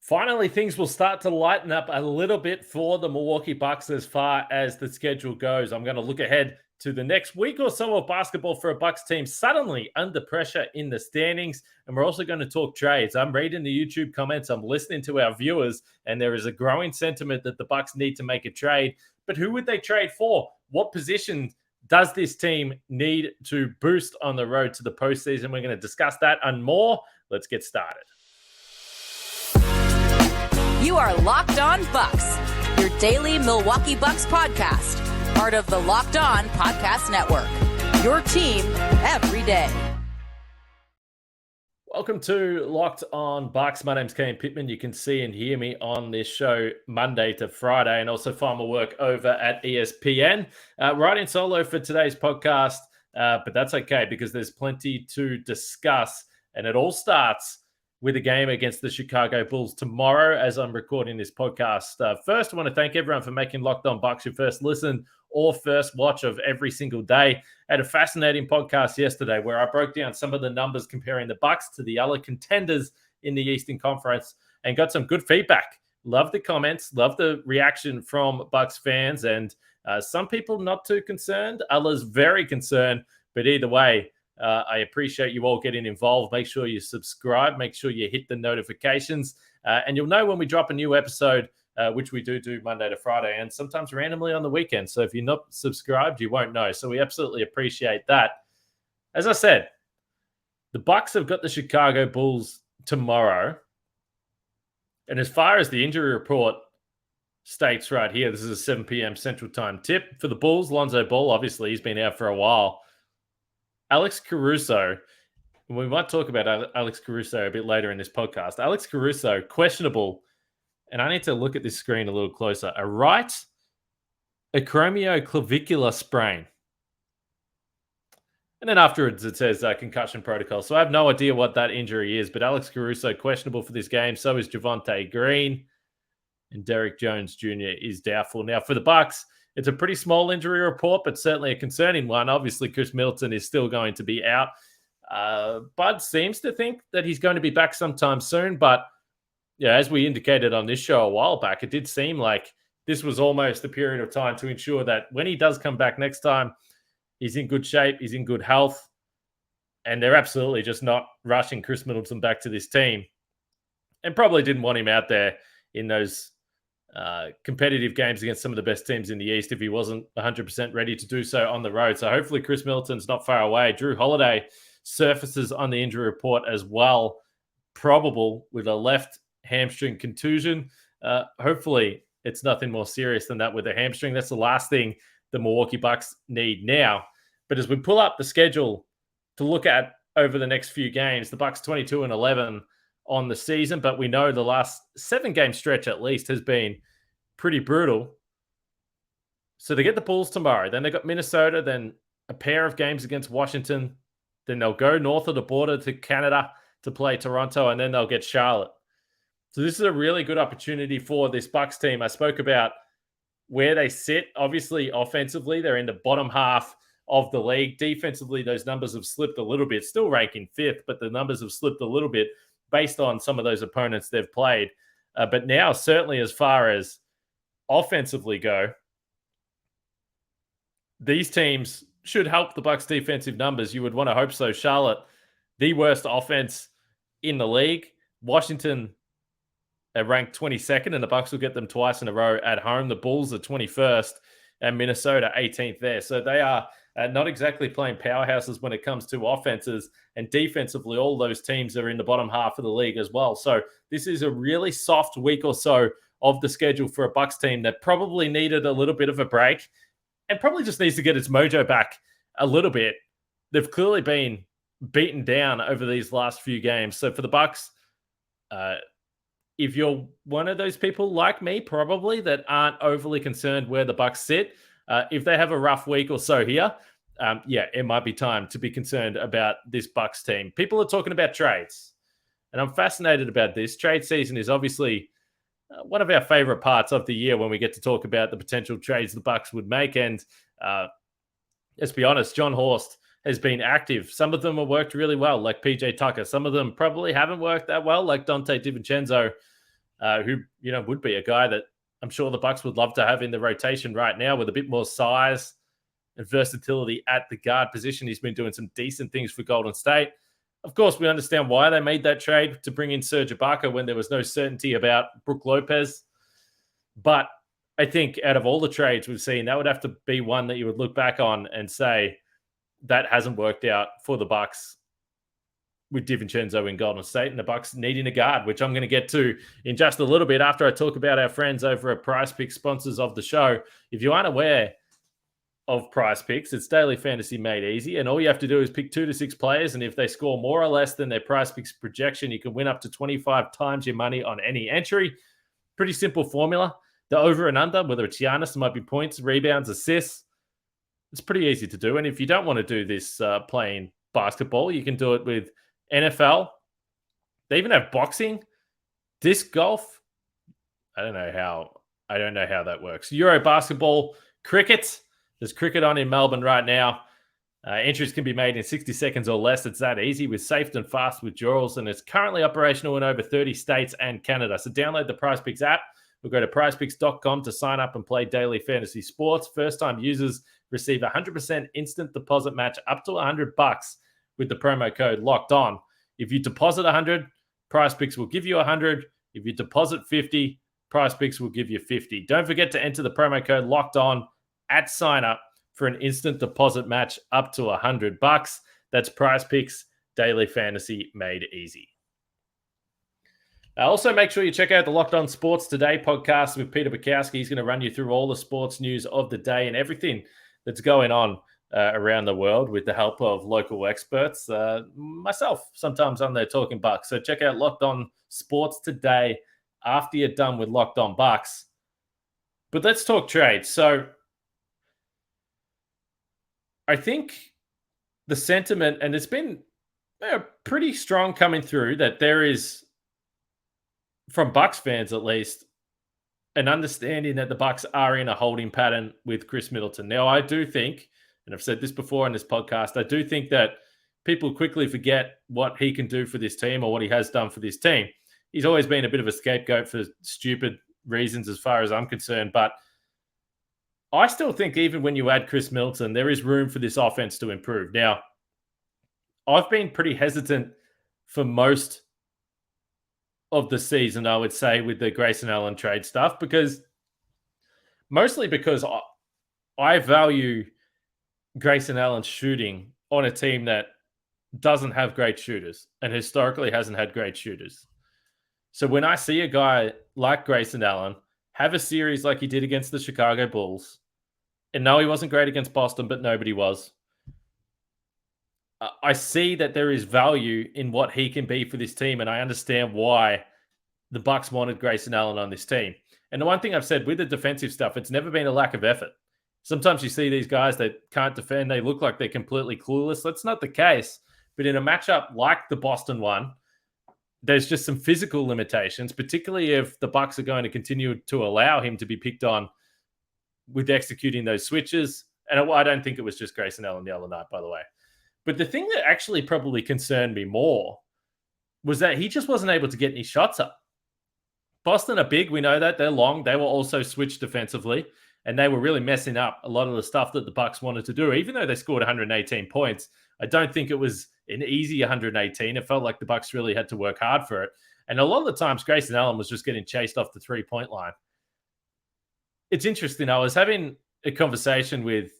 Finally, things will start to lighten up a little bit for the Milwaukee Bucks as far as the schedule goes. I'm going to look ahead to the next week or so of basketball for a Bucks team suddenly under pressure in the standings. And we're also going to talk trades. I'm reading the YouTube comments. I'm listening to our viewers, and there is a growing sentiment that the Bucks need to make a trade. But who would they trade for? What position does this team need to boost on the road to the postseason? We're going to discuss that and more. Let's get started. You are Locked On Bucks, your daily Milwaukee Bucks podcast, part of the Locked On Podcast Network, your team every day. Welcome to Locked On Bucks. My name's Kane Pittman. You can see and hear me on this show Monday to Friday, and also find my work over at ESPN. Writing solo for today's podcast, but that's okay because there's plenty to discuss, and it all starts with a game against the Chicago Bulls tomorrow as I'm recording this podcast. First, I want to thank everyone for making Locked On Bucks your first listen or first watch of every single day. I had a fascinating podcast yesterday where I broke down some of the numbers comparing the Bucks to the other contenders in the Eastern Conference and got some good feedback. Love the comments, love the reaction from Bucks fans, and some people not too concerned, others very concerned, but either way, I appreciate you all getting involved. Make sure you subscribe. Make sure you hit the notifications. And you'll know when we drop a new episode, which we do Monday to Friday and sometimes randomly on the weekend. So if you're not subscribed, you won't know. So we absolutely appreciate that. As I said, the Bucks have got the Chicago Bulls tomorrow. And as far as the injury report states right here, this is a 7 p.m. Central Time tip for the Bulls. Lonzo Ball, obviously, he's been out for a while. Alex Caruso, we might talk about Alex Caruso a bit later in this podcast. Alex Caruso, questionable, and I need to look at this screen a little closer. A right acromioclavicular sprain. And then afterwards it says concussion protocol. So I have no idea what that injury is, but Alex Caruso questionable for this game. So is Javonte Green, and Derrick Jones Jr. is doubtful. Now for the Bucks, it's a pretty small injury report, but certainly a concerning one. Obviously, Khris Middleton is still going to be out. Bud seems to think that he's going to be back sometime soon. But yeah, as we indicated on this show a while back, it did seem like this was almost a period of time to ensure that when he does come back next time, he's in good shape, he's in good health. And they're absolutely just not rushing Khris Middleton back to this team. And probably didn't want him out there in those competitive games against some of the best teams in the East if he wasn't 100% ready to do so on the road. So hopefully Khris Middleton's not far away. Drew Holiday surfaces on the injury report as well, probable with a left hamstring contusion. Hopefully it's nothing more serious than that with a hamstring. That's the last thing the Milwaukee Bucks need now. But as we pull up the schedule to look at over the next few games, the Bucks 22-11 on the season, but we know the last 7-game stretch at least has been pretty brutal. So they get the Bulls tomorrow. Then they got Minnesota, then a pair of games against Washington. Then they'll go north of the border to Canada to play Toronto, and then they'll get Charlotte. So this is a really good opportunity for this Bucks team. I spoke about where they sit. Obviously, offensively, they're in the bottom half of the league. Defensively, those numbers have slipped a little bit. Still ranking 5th, but the numbers have slipped a little bit based on some of those opponents they've played. But now, certainly as far as offensively go, these teams should help the Bucks' defensive numbers. You would want to hope so. Charlotte, the worst offense in the league. Washington are ranked 22nd, and the Bucks will get them twice in a row at home. The Bulls are 21st, and Minnesota 18th there. So they are not exactly playing powerhouses when it comes to offenses, and defensively, all those teams are in the bottom half of the league as well. So this is a really soft week or so of the schedule for a Bucks team that probably needed a little bit of a break and probably just needs to get its mojo back a little bit. They've clearly been beaten down over these last few games. So for the Bucks, if you're one of those people like me, probably that aren't overly concerned where the Bucks sit, if they have a rough week or so here, it might be time to be concerned about this Bucks team. People are talking about trades, and I'm fascinated about this. Trade season is obviously one of our favorite parts of the year when we get to talk about the potential trades the Bucks would make. And let's be honest, John Horst has been active. Some of them have worked really well, like PJ Tucker. Some of them probably haven't worked that well, like Dante DiVincenzo. who, would be a guy that I'm sure the Bucks would love to have in the rotation right now with a bit more size and versatility at the guard position. He's been doing some decent things for Golden State. Of course, we understand why they made that trade to bring in Serge Ibaka when there was no certainty about Brook Lopez. But I think out of all the trades we've seen, that would have to be one that you would look back on and say that hasn't worked out for the Bucks with DiVincenzo in Golden State and the Bucks needing a guard, which I'm going to get to in just a little bit after I talk about our friends over at Prize Picks, sponsors of the show. If you aren't aware of Prize Picks, it's daily fantasy made easy, and all you have to do is pick 2 to 6 players, and if they score more or less than their Prize Picks projection, you can win up to 25 times your money on any entry. Pretty simple formula. The over and under, whether it's Giannis, it might be points, rebounds, assists. It's pretty easy to do, and if you don't want to do this playing basketball, you can do it with NFL. They even have boxing, disc golf. I don't know how that works. Euro basketball, cricket. There's cricket on in Melbourne right now. Entries can be made in 60 seconds or less. It's that easy with safe and fast withdrawals, and it's currently operational in over 30 states and Canada. So download the PrizePicks app. We'll go to prizepicks.com to sign up and play daily fantasy sports. First-time users receive a 100% instant deposit match up to $100 with the promo code Locked On. If you deposit 100, PrizePicks will give you 100. If you deposit 50, PrizePicks will give you 50. Don't forget to enter the promo code Locked On at sign up for an instant deposit match up to $100. That's PrizePicks, daily fantasy made easy. Also, make sure you check out the Locked On Sports Today podcast with Peter Bukowski. He's going to run you through all the sports news of the day and everything that's going on around the world with the help of local experts. Myself, sometimes I'm there talking Bucks. So check out Locked On Sports Today after you're done with Locked On Bucks. But let's talk trades. So I think the sentiment, and it's been pretty strong coming through, that there is, from Bucks fans at least, an understanding that the Bucks are in a holding pattern with Khris Middleton. Now, I do think, and I've said this before in this podcast, I do think that people quickly forget what he can do for this team or what he has done for this team. He's always been a bit of a scapegoat for stupid reasons as far as I'm concerned, but I still think even when you add Khris Middleton, there is room for this offense to improve. Now, I've been pretty hesitant for most of the season, I would say, with the Grayson Allen trade stuff, mostly because I value Grayson Allen's shooting on a team that doesn't have great shooters and historically hasn't had great shooters. So when I see a guy like Grayson Allen have a series like he did against the Chicago Bulls, and no, he wasn't great against Boston, but nobody was, I see that there is value in what he can be for this team, and I understand why the Bucks wanted Grayson Allen on this team. And the one thing I've said with the defensive stuff, it's never been a lack of effort. Sometimes you see these guys that can't defend, they look like they're completely clueless. That's not the case. But in a matchup like the Boston one, there's just some physical limitations, particularly if the Bucks are going to continue to allow him to be picked on with executing those switches. And I don't think it was just Grayson Allen the other night, by the way. But the thing that actually probably concerned me more was that he just wasn't able to get any shots up. Boston are big. We know that. They're long. They were also switched defensively, and they were really messing up a lot of the stuff that the Bucks wanted to do. Even though they scored 118 points, I don't think it was an easy 118. It felt like the Bucks really had to work hard for it. And a lot of the times, Grayson Allen was just getting chased off the three-point line. It's interesting. I was having a conversation with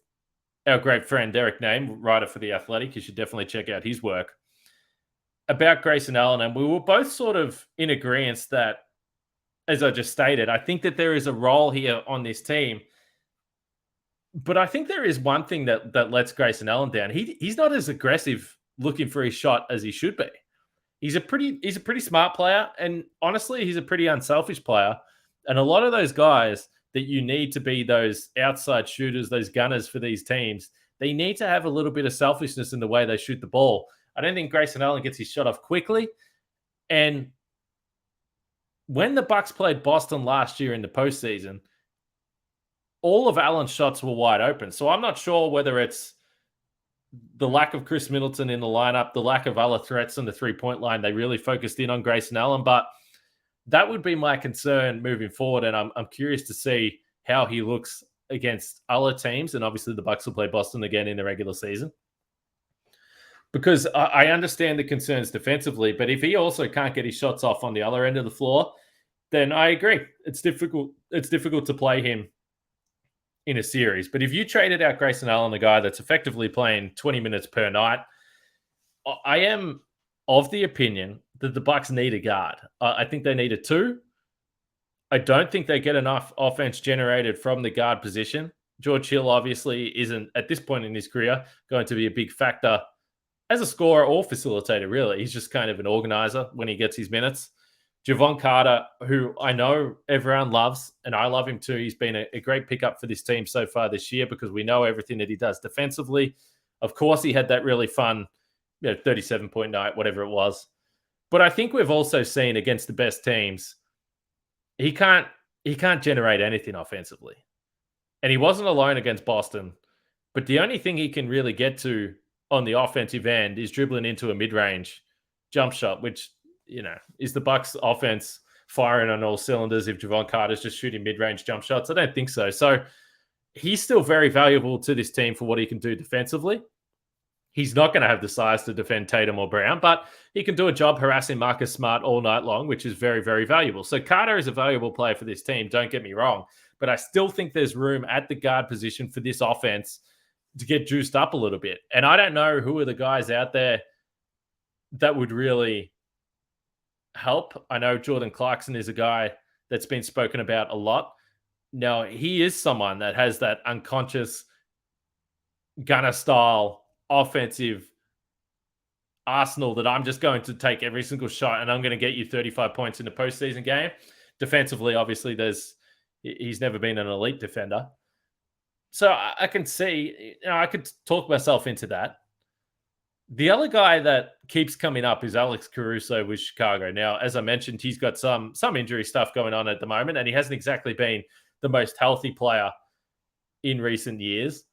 our great friend Derek Name, writer for The Athletic. You should definitely check out his work, about Grayson Allen. And we were both sort of in agreement that, as I just stated, I think that there is a role here on this team. But I think there is one thing that lets Grayson Allen down. He's not as aggressive looking for his shot as he should be. He's a pretty smart player, and honestly, he's a pretty unselfish player. And a lot of those guys that you need to be those outside shooters, those gunners for these teams, they need to have a little bit of selfishness in the way they shoot the ball. I don't think Grayson Allen gets his shot off quickly. And when the Bucks played Boston last year in the postseason, all of Allen's shots were wide open. So I'm not sure whether it's the lack of Khris Middleton in the lineup, the lack of other threats on the three-point line. They really focused in on Grayson Allen. But that would be my concern moving forward. And I'm curious to see how he looks against other teams. And obviously the Bucks will play Boston again in the regular season. Because I understand the concerns defensively, but if he also can't get his shots off on the other end of the floor, then I agree. It's difficult. It's difficult to play him in a series. But if you traded out Grayson Allen, the guy that's effectively playing 20 minutes per night, I am of the opinion that the Bucks need a guard. I think they need a 2. I don't think they get enough offense generated from the guard position. George Hill obviously isn't, at this point in his career, going to be a big factor as a scorer or facilitator, really. He's just kind of an organizer when he gets his minutes. Javon Carter, who I know everyone loves, and I love him too. He's been a great pickup for this team so far this year because we know everything that he does defensively. Of course, he had that really fun 37-point night, whatever it was. But I think we've also seen against the best teams, he can't generate anything offensively. And he wasn't alone against Boston. But the only thing he can really get to on the offensive end is dribbling into a mid-range jump shot, which, is the Bucks offense firing on all cylinders if Javon Carter's just shooting mid-range jump shots? I don't think so. So he's still very valuable to this team for what he can do defensively. He's not going to have the size to defend Tatum or Brown, but he can do a job harassing Marcus Smart all night long, which is very, very valuable. So Carter is a valuable player for this team, don't get me wrong, but I still think there's room at the guard position for this offense to get juiced up a little bit. And I don't know who are the guys out there that would really help. I know Jordan Clarkson is a guy that's been spoken about a lot. Now, he is someone that has that unconscious gunner style offensive arsenal that I'm just going to take every single shot and I'm going to get you 35 points in the postseason game. Defensively, obviously, he's never been an elite defender. So I can see, I could talk myself into that. The other guy that keeps coming up is Alex Caruso with Chicago. Now, as I mentioned, he's got some injury stuff going on at the moment, and he hasn't exactly been the most healthy player in recent years.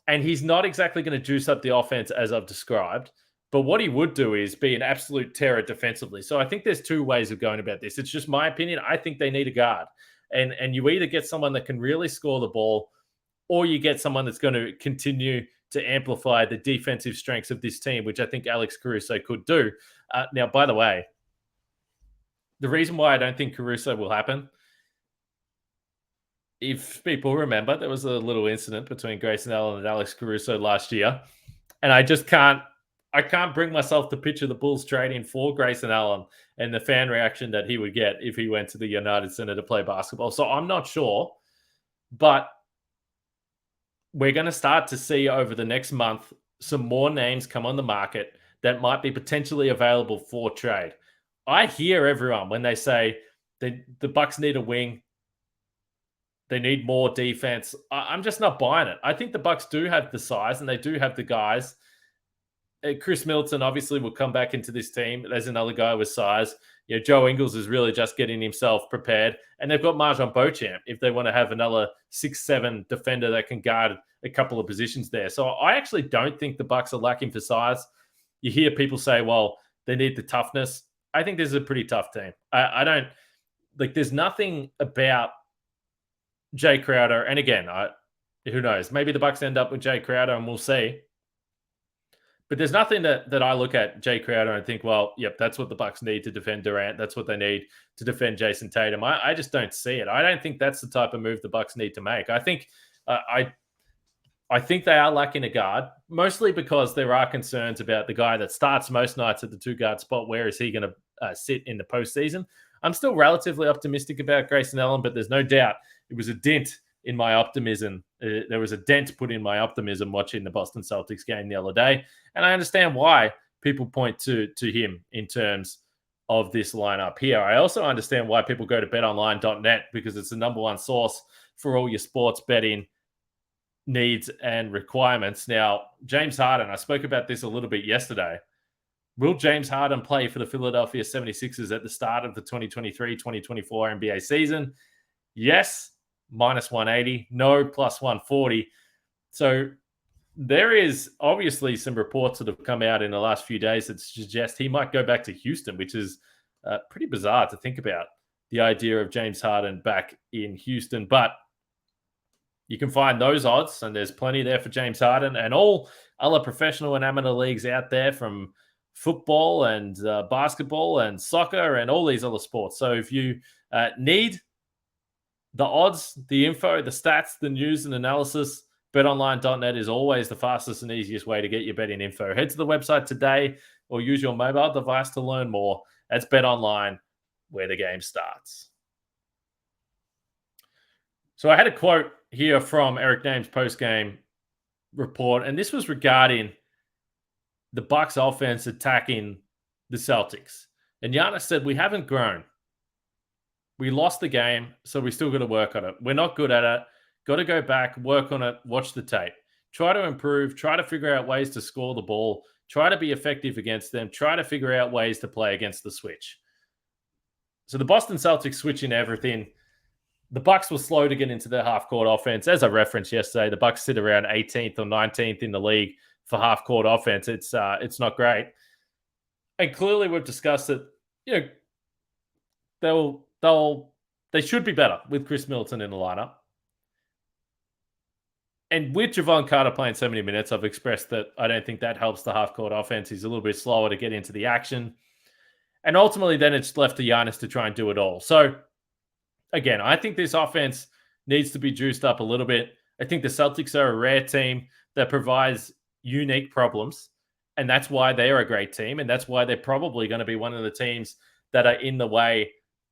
And he's not exactly going to juice up the offense as I've described. But what he would do is be an absolute terror defensively. So I think there's 2 ways of going about this. It's just my opinion. I think they need a guard. And you either get someone that can really score the ball, or you get someone that's going to continue to amplify the defensive strengths of this team, which I think Alex Caruso could do. Now, by the way, the reason why I don't think Caruso will happen, if people remember, there was a little incident between Grayson Allen and Alex Caruso last year. And I can't bring myself to picture the Bulls trading for Grayson Allen and the fan reaction that he would get if he went to the United Center to play basketball. So I'm not sure, but we're going to start to see over the next month some more names come on the market that might be potentially available for trade. I hear everyone when they say the Bucks need a wing, they need more defense. I'm just not buying it. I think the Bucks do have the size and they do have the guys. Khris Middleton obviously will come back into this team. There's another guy with size. Joe Ingles is really just getting himself prepared. And they've got Marjon Beauchamp if they want to have another 6'7" defender that can guard a couple of positions there. So I actually don't think the Bucks are lacking for size. You hear people say, well, they need the toughness. I think this is a pretty tough team. I don't like, there's nothing about Jay Crowder. And again, who knows? Maybe the Bucks end up with Jay Crowder and we'll see. But there's nothing that I look at Jay Crowder and think, well, yep, that's what the Bucks need to defend Durant. That's what they need to defend Jason Tatum. I just don't see it. I don't think that's the type of move the Bucks need to make. I think I think they are lacking a guard, mostly because there are concerns about the guy that starts most nights at the 2-guard spot. Where is he going to sit in the postseason? I'm still relatively optimistic about Grayson Allen, but there's no doubt it was a dent in my optimism. There was a dent put in my optimism watching the Boston Celtics game the other day. And I understand why people point to him in terms of this lineup here. I also understand why people go to betonline.net because it's the number one source for all your sports betting needs and requirements. Now, James Harden, I spoke about this a little bit yesterday. Will James Harden play for the Philadelphia 76ers at the start of the 2023-2024 NBA season? Yes, minus 180. No, plus 140. So there is obviously some reports that have come out in the last few days that suggest he might go back to Houston, which is pretty bizarre to think about. the idea of James Harden back in Houston. But you can find those odds, and there's plenty there for James Harden and all other professional and amateur leagues out there, from football and basketball and soccer and all these other sports. So if you need the odds, the info, the stats, the news and analysis, betonline.net is always the fastest and easiest way to get your betting info. Head to the website today or use your mobile device to learn more. That's BetOnline, where the game starts. So I had a quote here from Eric Name's post-game report, and this was regarding the Bucks offense attacking the Celtics. And Giannis said, "We haven't grown. We lost the game, so we still got to work on it. We're not good at it. Got to go back, work on it, watch the tape. Try to improve, try to figure out ways to score the ball, try to be effective against them, try to figure out ways to play against the switch." So the Boston Celtics switching everything. The Bucks were slow to get into their half-court offense. As I referenced yesterday, the Bucks sit around 18th or 19th in the league for half-court offense. It's not great. And clearly we've discussed that, they should be better with Khris Middleton in the lineup. And with Javon Carter playing so many minutes, I've expressed that I don't think that helps the half-court offense. He's a little bit slower to get into the action. And ultimately, then it's left to Giannis to try and do it all. So, again, I think this offense needs to be juiced up a little bit. I think the Celtics are a rare team that provides unique problems. And that's why they are a great team. And that's why they're probably going to be one of the teams that are in the way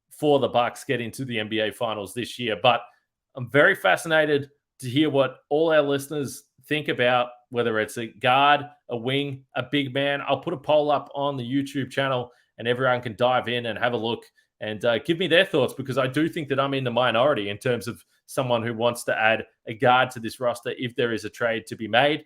for the Bucks getting to the NBA Finals this year. But I'm very fascinated to hear what all our listeners think about whether it's a guard, a wing, a big man. I'll put a poll up on the YouTube channel and everyone can dive in and have a look and give me their thoughts, because I do think that I'm in the minority in terms of someone who wants to add a guard to this roster if there is a trade to be made.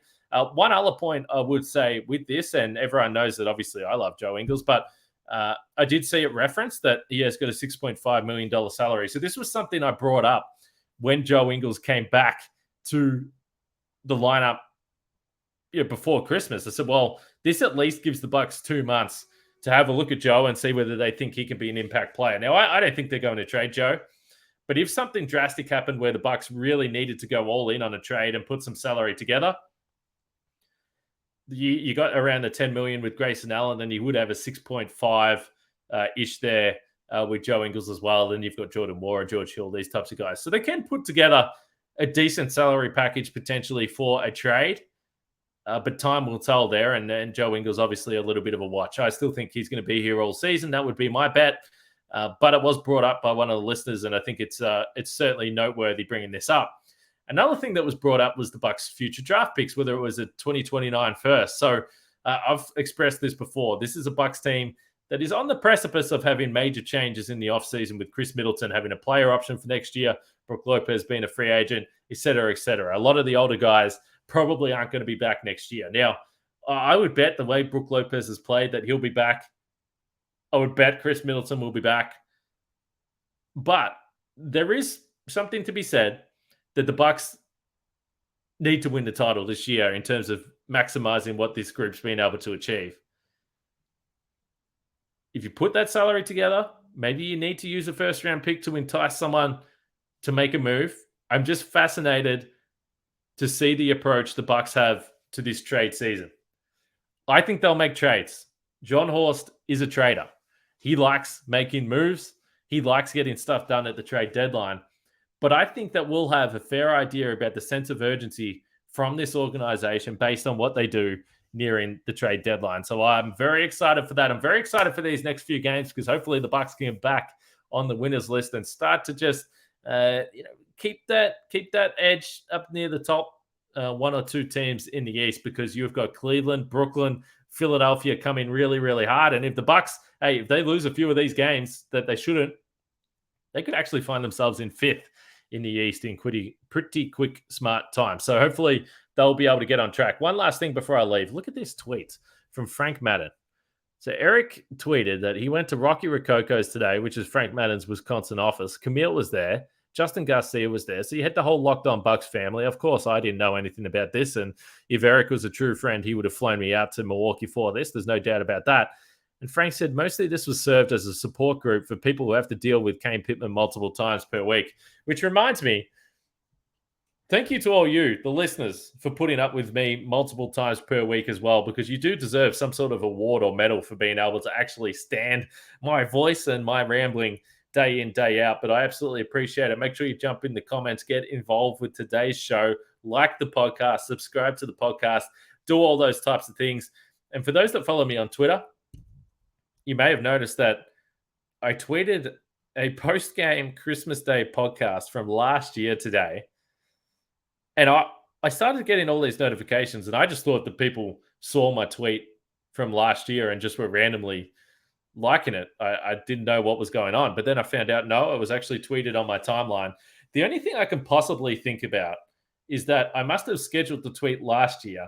One other point I would say with this, and everyone knows that obviously I love Joe Ingles, but I did see it referenced that he has got a $6.5 million salary. So this was something I brought up when Joe Ingles came back to the lineup before Christmas. I said, well, this at least gives the Bucks 2 months to have a look at Joe and see whether they think he can be an impact player. Now, I don't think they're going to trade Joe, but if something drastic happened where the Bucks really needed to go all in on a trade and put some salary together, you got around the 10 million with Grayson Allen, then you would have a 6.5 ish there with Joe Ingles as well. Then you've got Jordan Moore and George Hill, these types of guys. So they can put together a decent salary package potentially for a trade. But time will tell there. And then Joe Ingles, obviously a little bit of a watch. I still think he's going to be here all season. That would be my bet. But it was brought up by one of the listeners, and I think it's certainly noteworthy bringing this up. Another thing that was brought up was the Bucks' future draft picks, whether it was a 2029 first. So I've expressed this before. This is a Bucks team that is on the precipice of having major changes in the offseason, with Khris Middleton having a player option for next year, Brook Lopez being a free agent, et cetera, et cetera. A lot of the older guys probably aren't going to be back next year. Now, I would bet the way Brook Lopez has played that he'll be back. I would bet Khris Middleton will be back. But there is something to be said that the Bucks need to win the title this year in terms of maximizing what this group's been able to achieve. If you put that salary together, maybe you need to use a first-round pick to entice someone to make a move. I'm just fascinated to see the approach the Bucks have to this trade season. I think they'll make trades. John Horst is a trader. He likes making moves. He likes getting stuff done at the trade deadline. But I think that we'll have a fair idea about the sense of urgency from this organization based on what they do nearing the trade deadline. So I'm very excited for that. I'm very excited for these next few games because hopefully the Bucks can get back on the winners list and start to just keep that edge up near the top one or two teams in the East, because you've got Cleveland, Brooklyn, Philadelphia coming really, really hard. And if the Bucks, if they lose a few of these games that they shouldn't, they could actually find themselves in fifth in the East in pretty quick, smart time. So hopefully they'll be able to get on track. One last thing before I leave. Look at this tweet from Frank Madden. So Eric tweeted that he went to Rocky Rococo's today, which is Frank Madden's Wisconsin office. Camille was there. Justin Garcia was there. So you had the whole Locked On Bucks family. Of course, I didn't know anything about this. And if Eric was a true friend, he would have flown me out to Milwaukee for this. There's no doubt about that. And Frank said mostly this was served as a support group for people who have to deal with Kane Pittman multiple times per week, which reminds me, thank you to all you, the listeners, for putting up with me multiple times per week as well, because you do deserve some sort of award or medal for being able to actually stand my voice and my rambling day in, day out. But I absolutely appreciate it. Make sure you jump in the comments, get involved with today's show, like the podcast, subscribe to the podcast, do all those types of things. And for those that follow me on Twitter, you may have noticed that I tweeted a post-game Christmas Day podcast from last year today. And I started getting all these notifications, and I just thought that people saw my tweet from last year and just were randomly liking it. I didn't know what was going on. But then I found out, no, it was actually tweeted on my timeline. The only thing I can possibly think about is that I must have scheduled the tweet last year,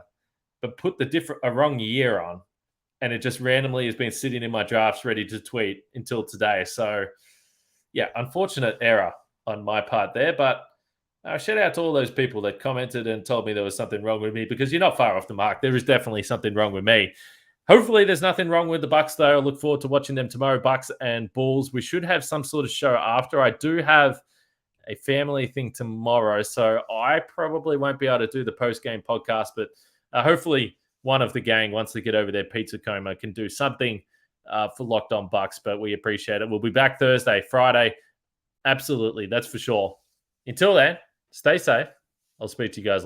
but put a wrong year on. And it just randomly has been sitting in my drafts ready to tweet until today. So, yeah, unfortunate error on my part there. But shout out to all those people that commented and told me there was something wrong with me, because you're not far off the mark. There is definitely something wrong with me. Hopefully there's nothing wrong with the Bucks, though. I look forward to watching them tomorrow, Bucks and Bulls. We should have some sort of show after. I do have a family thing tomorrow, so I probably won't be able to do the post-game podcast, but hopefully one of the gang, once they get over their pizza coma, can do something for Locked On Bucks, but we appreciate it. We'll be back Thursday, Friday. Absolutely, that's for sure. Until then, stay safe. I'll speak to you guys later.